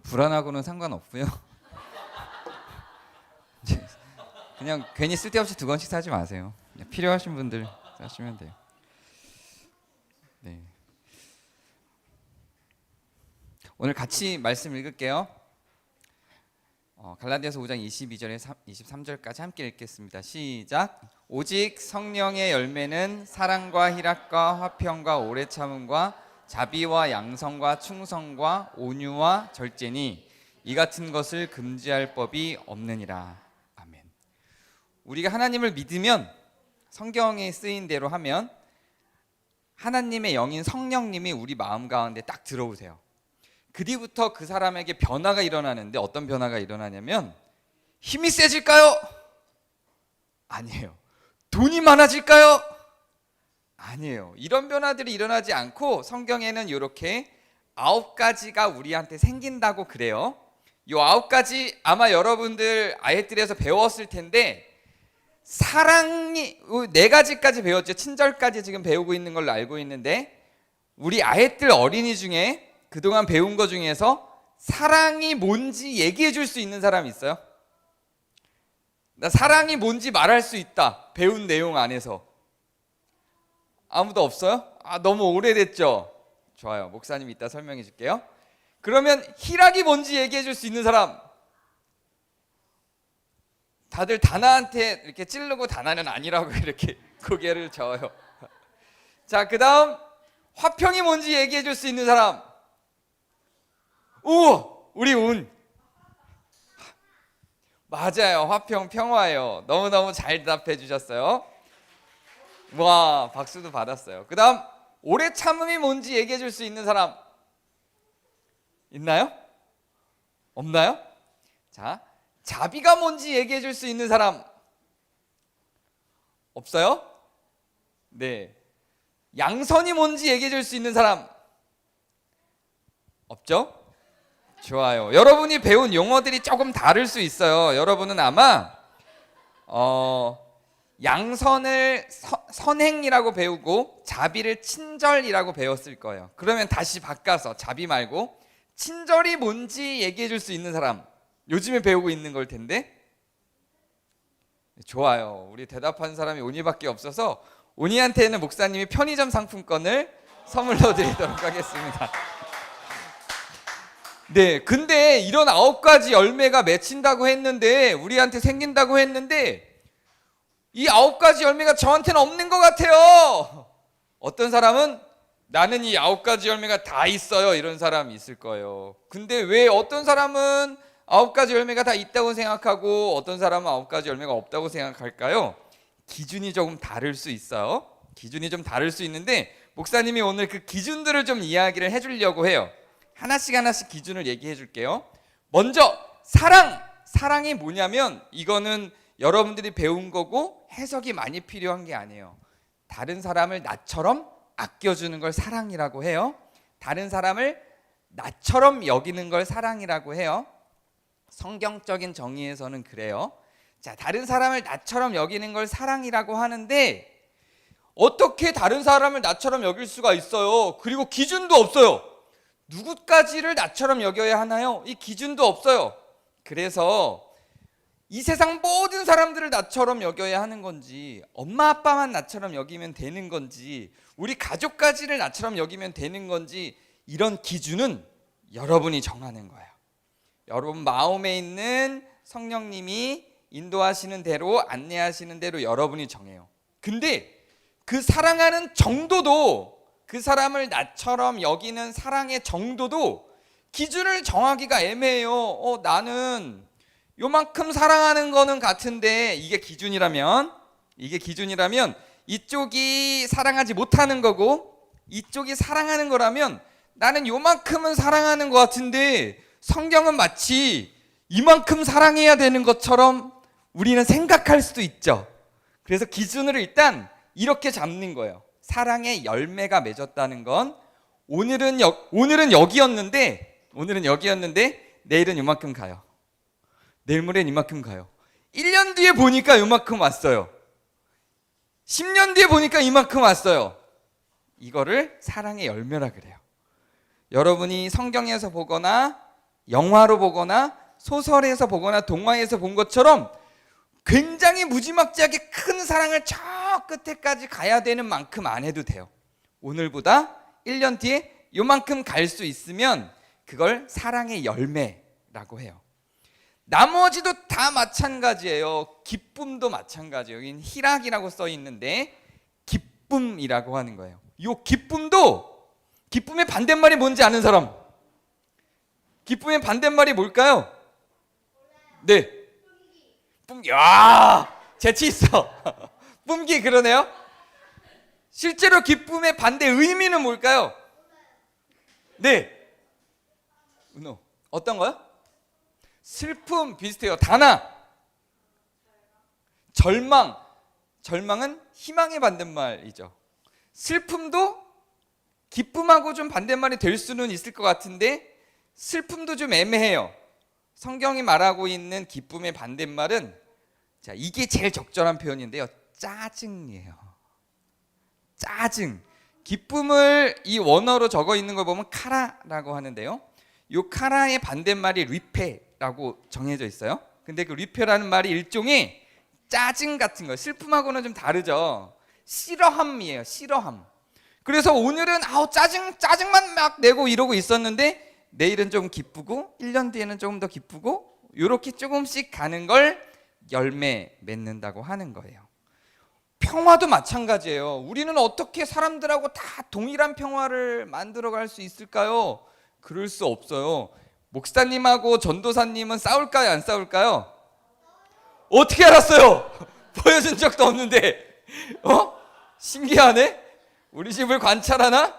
불안하고는 상관없고요. 그냥 괜히 쓸데없이 2권씩 사지 마세요. 필요하신 분들 사시면 돼요. 네. 오늘 같이 말씀 읽을게요. 갈라디아서 5장 22절에 23절까지 함께 읽겠습니다. 시작. 오직 성령의 열매는 사랑과 희락과 화평과 오래 참음과 자비와 양성과 충성과 온유와 절제니 이 같은 것을 금지할 법이 없느니라. 아멘. 우리가 하나님을 믿으면, 성경에 쓰인 대로 하면 하나님의 영인 성령님이 우리 마음 가운데 딱 들어오세요. 그 뒤부터 그 사람에게 변화가 일어나는데, 어떤 변화가 일어나냐면 힘이 세질까요? 아니에요. 돈이 많아질까요? 아니에요. 이런 변화들이 일어나지 않고 성경에는 이렇게 9가지가 우리한테 생긴다고 그래요. 이 9가지 아마 여러분들 아이들에서 배웠을 텐데, 사랑이 4가지까지 배웠죠. 친절까지 지금 배우고 있는 걸로 알고 있는데, 우리 아이들 어린이 중에 그동안 배운 것 중에서 사랑이 뭔지 얘기해 줄 수 있는 사람 있어요? 나 사랑이 뭔지 말할 수 있다, 배운 내용 안에서. 아무도 없어요? 너무 오래됐죠? 좋아요. 목사님 이따 설명해 줄게요. 그러면 희락이 뭔지 얘기해 줄 수 있는 사람? 다들 다나한테 이렇게 찌르고 다나는 아니라고 이렇게 고개를 저어요. 자, 그 다음 화평이 뭔지 얘기해 줄 수 있는 사람? 우리 운. 맞아요. 화평, 평화예요. 너무너무 잘 대답해 주셨어요. 와, 박수도 받았어요. 그 다음 오래 참음이 뭔지 얘기해 줄 수 있는 사람 있나요? 없나요? 자, 자비가 뭔지 얘기해 줄 수 있는 사람 없어요? 네. 양선이 뭔지 얘기해 줄 수 있는 사람 없죠? 좋아요. 여러분이 배운 용어들이 조금 다를 수 있어요. 여러분은 아마 양선을 선행이라고 배우고 자비를 친절이라고 배웠을 거예요. 그러면 다시 바꿔서 자비 말고 친절이 뭔지 얘기해 줄 수 있는 사람, 요즘에 배우고 있는 걸 텐데. 좋아요. 우리 대답한 사람이 온이밖에 없어서 온이한테는 목사님이 편의점 상품권을 선물로 드리도록 하겠습니다. 네, 근데 이런 9가지 열매가 맺힌다고 했는데, 우리한테 생긴다고 했는데, 이 9가지 열매가 저한테는 없는 것 같아요. 어떤 사람은 나는 이 9가지 열매가 다 있어요, 이런 사람이 있을 거예요. 근데 왜 어떤 사람은 9가지 열매가 다 있다고 생각하고 어떤 사람은 9가지 열매가 없다고 생각할까요? 기준이 조금 다를 수 있어요. 기준이 좀 다를 수 있는데, 목사님이 오늘 그 기준들을 좀 이야기를 해주려고 해요. 하나씩 기준을 얘기해 줄게요. 먼저 사랑이 뭐냐면, 이거는 여러분들이 배운 거고 해석이 많이 필요한 게 아니에요. 다른 사람을 나처럼 아껴주는 걸 사랑이라고 해요. 다른 사람을 나처럼 여기는 걸 사랑이라고 해요. 성경적인 정의에서는 그래요. 자, 다른 사람을 나처럼 여기는 걸 사랑이라고 하는데, 어떻게 다른 사람을 나처럼 여길 수가 있어요? 그리고 기준도 없어요. 누구까지를 나처럼 여겨야 하나요? 이 기준도 없어요. 그래서 이 세상 모든 사람들을 나처럼 여겨야 하는 건지, 엄마 아빠만 나처럼 여기면 되는 건지, 우리 가족까지를 나처럼 여기면 되는 건지, 이런 기준은 여러분이 정하는 거예요. 여러분 마음에 있는 성령님이 인도하시는 대로, 안내하시는 대로 여러분이 정해요. 근데 그 사랑하는 정도도, 그 사람을 나처럼 여기는 사랑의 정도도 기준을 정하기가 애매해요. 나는 요만큼 사랑하는 거는 같은데, 이게 기준이라면 이쪽이 사랑하지 못하는 거고 이쪽이 사랑하는 거라면, 나는 요만큼은 사랑하는 것 같은데 성경은 마치 이만큼 사랑해야 되는 것처럼 우리는 생각할 수도 있죠. 그래서 기준을 일단 이렇게 잡는 거예요. 사랑의 열매가 맺었다는 건, 오늘은 여기였는데 내일은 이만큼 가요. 내일 모레는 이만큼 가요. 1년 뒤에 보니까 이만큼 왔어요. 10년 뒤에 보니까 이만큼 왔어요. 이거를 사랑의 열매라 그래요. 여러분이 성경에서 보거나 영화로 보거나 소설에서 보거나 동화에서 본 것처럼 굉장히 무지막지하게 큰 사랑을 저 끝에까지 가야 되는 만큼 안 해도 돼요. 오늘보다 1년 뒤에 요만큼 갈 수 있으면 그걸 사랑의 열매라고 해요. 나머지도 다 마찬가지예요. 기쁨도 마찬가지예요. 여기는 희락이라고 써 있는데 기쁨이라고 하는 거예요. 이 기쁨도, 기쁨의 반대말이 뭔지 아는 사람? 기쁨의 반대말이 뭘까요? 네. 뿜기. 와, 재치 있어. 뿜기. 그러네요. 실제로 기쁨의 반대 의미는 뭘까요? 네. 은호. 어떤 거요? 슬픔. 비슷해요. 다나. 절망. 절망은 희망의 반대말이죠. 슬픔도 기쁨하고 좀 반대말이 될 수는 있을 것 같은데 슬픔도 좀 애매해요. 성경이 말하고 있는 기쁨의 반대말은, 자, 이게 제일 적절한 표현인데요. 짜증이에요. 짜증. 기쁨을 이 원어로 적어 있는 걸 보면 카라라고 하는데요. 이 카라의 반대말이 리페라고 정해져 있어요. 근데 그 리페라는 말이 일종의 짜증 같은 거예요. 슬픔하고는 좀 다르죠. 싫어함이에요. 싫어함. 그래서 오늘은 짜증만 막 내고 이러고 있었는데 내일은 좀 기쁘고 1년 뒤에는 조금 더 기쁘고 이렇게 조금씩 가는 걸 열매 맺는다고 하는 거예요. 평화도 마찬가지예요. 우리는 어떻게 사람들하고 다 동일한 평화를 만들어갈 수 있을까요? 그럴 수 없어요. 목사님하고 전도사님은 싸울까요? 안 싸울까요? 어떻게 알았어요? 보여준 적도 없는데. 신기하네? 우리 집을 관찰하나?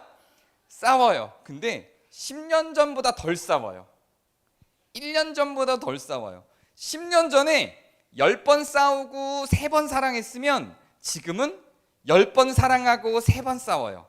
싸워요. 근데 10년 전보다 덜 싸워요. 1년 전보다 덜 싸워요. 10년 전에 10번 싸우고 3번 사랑했으면 지금은 10번 사랑하고 3번 싸워요.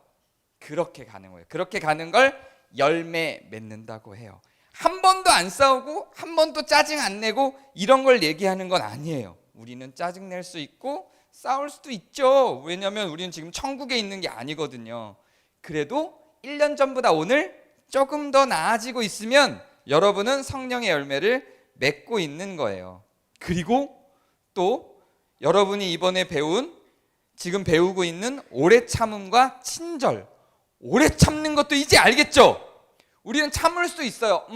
그렇게 가는 거예요. 그렇게 가는 걸 열매 맺는다고 해요. 한 번도 안 싸우고 한 번도 짜증 안 내고 이런 걸 얘기하는 건 아니에요. 우리는 짜증 낼 수 있고 싸울 수도 있죠. 왜냐하면 우리는 지금 천국에 있는 게 아니거든요. 그래도 1년 전보다 오늘 조금 더 나아지고 있으면 여러분은 성령의 열매를 맺고 있는 거예요. 그리고 또 여러분이 이번에 지금 배우고 있는 오래 참음과 친절, 오래 참는 것도 이제 알겠죠? 우리는 참을 수 있어요.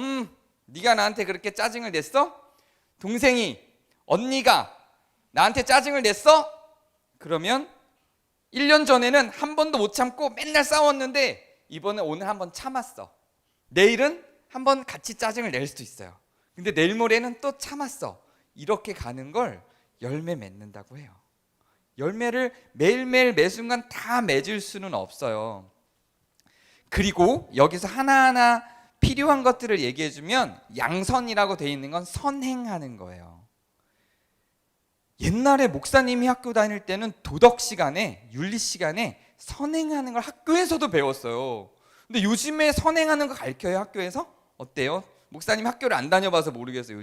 네가 나한테 그렇게 짜증을 냈어? 동생이, 언니가 나한테 짜증을 냈어? 그러면 1년 전에는 한 번도 못 참고 맨날 싸웠는데 이번에 오늘 한 번 참았어. 내일은 한 번 같이 짜증을 낼 수도 있어요. 근데 내일 모레는 또 참았어. 이렇게 가는 걸 열매 맺는다고 해요. 열매를 매일매일 매순간 다 맺을 수는 없어요. 그리고 여기서 하나하나 필요한 것들을 얘기해주면 양선이라고 되어 있는 건 선행하는 거예요. 옛날에 목사님이 학교 다닐 때는 도덕 시간에, 윤리 시간에 선행하는 걸 학교에서도 배웠어요. 근데 요즘에 선행하는 거 가르쳐요, 학교에서? 어때요? 목사님 학교를 안 다녀봐서 모르겠어요,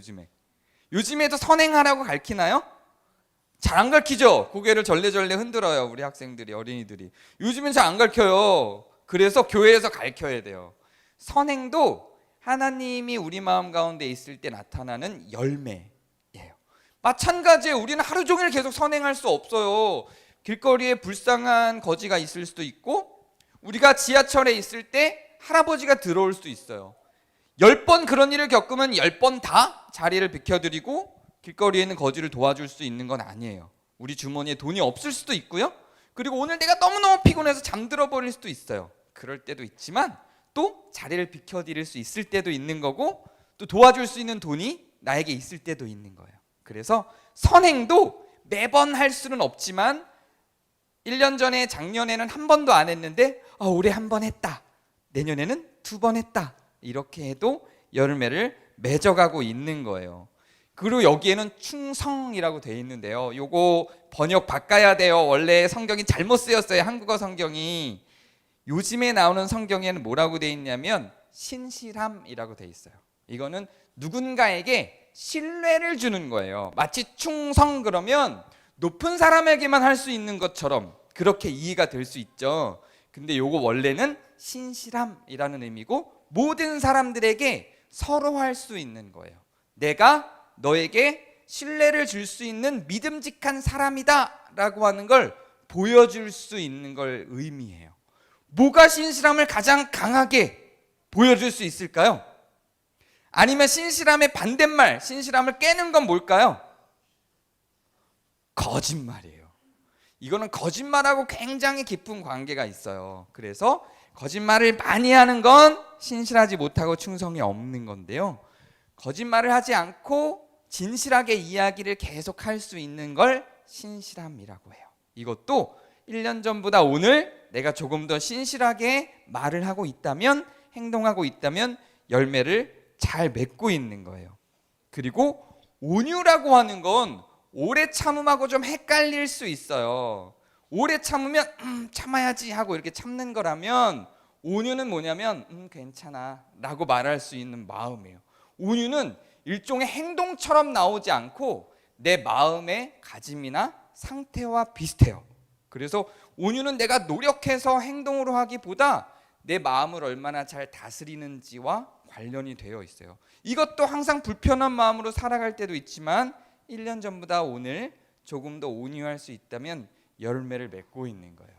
요즘에도 선행하라고 가르치나요? 잘 안 가르치죠? 고개를 절레절레 흔들어요, 우리 학생들이, 어린이들이. 요즘엔 잘 안 가르쳐요. 그래서 교회에서 가르쳐야 돼요. 선행도 하나님이 우리 마음 가운데 있을 때 나타나는 열매예요. 마찬가지예요. 우리는 하루 종일 계속 선행할 수 없어요. 길거리에 불쌍한 거지가 있을 수도 있고, 우리가 지하철에 있을 때 할아버지가 들어올 수도 있어요. 10번 그런 일을 겪으면 10번 다 자리를 비켜드리고 길거리에 있는 거지를 도와줄 수 있는 건 아니에요. 우리 주머니에 돈이 없을 수도 있고요. 그리고 오늘 내가 너무너무 피곤해서 잠들어 버릴 수도 있어요. 그럴 때도 있지만 또 자리를 비켜드릴 수 있을 때도 있는 거고, 또 도와줄 수 있는 돈이 나에게 있을 때도 있는 거예요. 그래서 선행도 매번 할 수는 없지만 1년 전에, 작년에는 한 번도 안 했는데 올해 한 번 했다, 내년에는 2번 했다, 이렇게 해도 열매를 맺어가고 있는 거예요. 그리고 여기에는 충성이라고 되어 있는데요, 요거 번역 바꿔야 돼요. 원래 성경이 잘못 쓰였어요, 한국어 성경이. 요즘에 나오는 성경에는 뭐라고 되어 있냐면 신실함이라고 되어 있어요. 이거는 누군가에게 신뢰를 주는 거예요. 마치 충성 그러면 높은 사람에게만 할 수 있는 것처럼 그렇게 이해가 될 수 있죠. 근데 요거 원래는 신실함이라는 의미고, 모든 사람들에게 서로 할 수 있는 거예요. 내가 너에게 신뢰를 줄 수 있는 믿음직한 사람이다 라고 하는 걸 보여줄 수 있는 걸 의미해요. 뭐가 신실함을 가장 강하게 보여줄 수 있을까요? 아니면 신실함의 반대말, 신실함을 깨는 건 뭘까요? 거짓말이에요. 이거는 거짓말하고 굉장히 깊은 관계가 있어요. 그래서 거짓말을 많이 하는 건 신실하지 못하고 충성이 없는 건데요. 거짓말을 하지 않고 진실하게 이야기를 계속 할 수 있는 걸 신실함이라고 해요. 이것도 1년 전보다 오늘 내가 조금 더 신실하게 말을 하고 있다면, 행동하고 있다면 열매를 잘 맺고 있는 거예요. 그리고 온유라고 하는 건 오래 참음하고 좀 헷갈릴 수 있어요. 오래 참으면 참아야지 하고 이렇게 참는 거라면, 온유는 뭐냐면 괜찮아 라고 말할 수 있는 마음이에요. 온유는 일종의 행동처럼 나오지 않고 내 마음의 가짐이나 상태와 비슷해요. 그래서 온유는 내가 노력해서 행동으로 하기보다 내 마음을 얼마나 잘 다스리는지와 관련이 되어 있어요. 이것도 항상 불편한 마음으로 살아갈 때도 있지만 1년 전보다 오늘 조금 더 온유할 수 있다면 열매를 맺고 있는 거예요.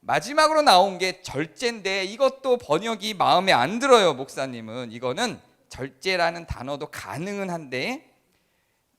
마지막으로 나온 게 절제인데 이것도 번역이 마음에 안 들어요. 목사님은 이거는 절제라는 단어도 가능은 한데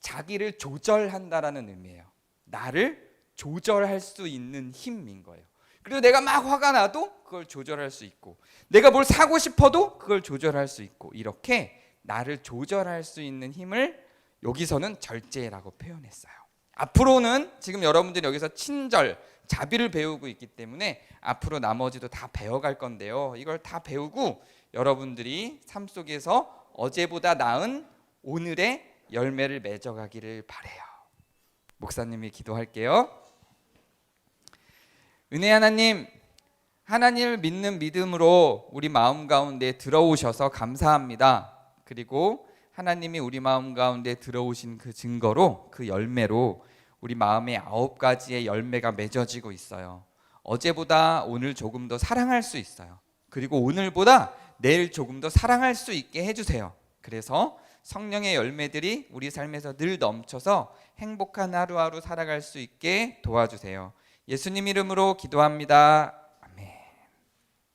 자기를 조절한다라는 의미예요. 나를 조절할 수 있는 힘인 거예요. 그리고 내가 막 화가 나도 그걸 조절할 수 있고, 내가 뭘 사고 싶어도 그걸 조절할 수 있고, 이렇게 나를 조절할 수 있는 힘을 여기서는 절제라고 표현했어요. 앞으로는 지금 여러분들이 여기서 친절, 자비를 배우고 있기 때문에 앞으로 나머지도 다 배워갈 건데요. 이걸 다 배우고 여러분들이 삶 속에서 어제보다 나은 오늘의 열매를 맺어가기를 바라요. 목사님이 기도할게요. 은혜 하나님, 하나님을 믿는 믿음으로 우리 마음 가운데 들어오셔서 감사합니다. 그리고 하나님이 우리 마음 가운데 들어오신 그 증거로, 그 열매로 우리 마음에 9가지의 열매가 맺어지고 있어요. 어제보다 오늘 조금 더 사랑할 수 있어요. 그리고 오늘보다 내일 조금 더 사랑할 수 있게 해주세요. 그래서 성령의 열매들이 우리 삶에서 늘 넘쳐서 행복한 하루하루 살아갈 수 있게 도와주세요. 예수님 이름으로 기도합니다.